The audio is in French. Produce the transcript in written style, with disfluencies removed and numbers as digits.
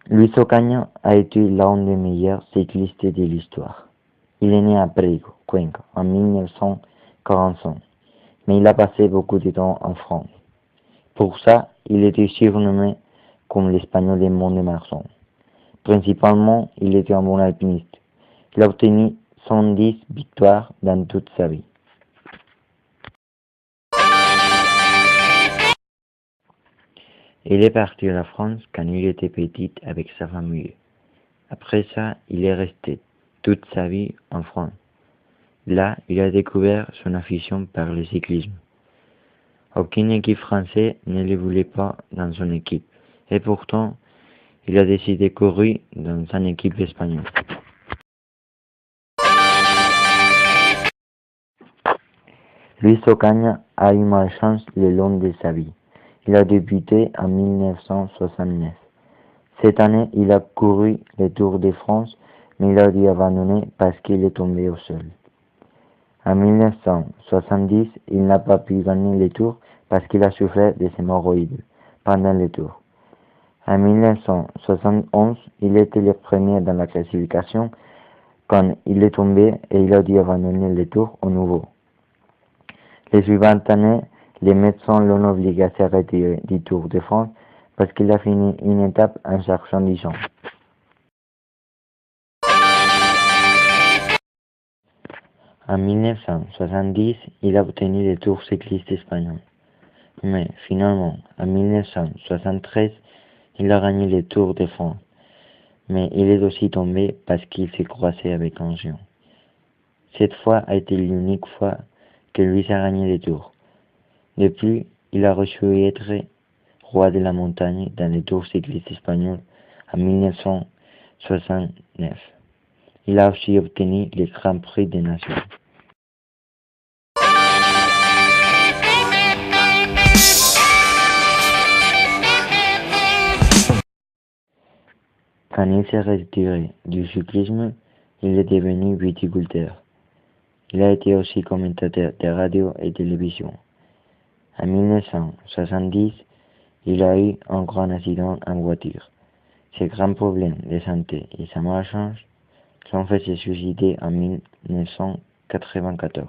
Luis Ocaña a été l'un des meilleurs cyclistes de l'histoire. Il est né à Priego, Cuenca, en 1945, mais il a passé beaucoup de temps en France. Pour ça, il était surnommé comme l'Espagnol des monts de Marsan. Principalement, il était un bon alpiniste. Il a obtenu 110 victoires dans toute sa vie. Il est parti à la France quand il était petit avec sa famille. Après ça, il est resté toute sa vie en France. Là, il a découvert son affection par le cyclisme. Aucune équipe française ne le voulait pas dans son équipe, et pourtant, il a décidé de courir dans une équipe espagnole. Luis Ocaña a eu malchance le long de sa vie. Il a débuté en 1969. Cette année, il a couru le Tour de France, mais il a dû abandonner parce qu'il est tombé au sol. En 1970, il n'a pas pu gagner le Tour parce qu'il a souffert des hémorroïdes pendant le Tour. En 1971, il était le premier dans la classification quand il est tombé et il a dû abandonner le Tour au nouveau. Les suivantes années, les médecins l'ont obligé à s'arrêter du Tour de France parce qu'il a fini une étape en cherchant du sang. En 1970, il a obtenu le Tour cycliste espagnol. Mais finalement, en 1973, il a gagné le Tour de France. Mais il est aussi tombé parce qu'il s'est croisé avec un géant. Cette fois a été l'unique fois que lui a gagné le Tour. Depuis, il a reçu être roi de la montagne dans le Tour cycliste espagnol en 1969. Il a aussi obtenu le Grand Prix des Nations. Quand il s'est retiré du cyclisme, il est devenu viticulteur. Il a été aussi commentateur de radio et télévision. En 1970, il a eu un grand accident en voiture. Ses grands problèmes de santé et sa malchance l'ont fait se suicider en 1994.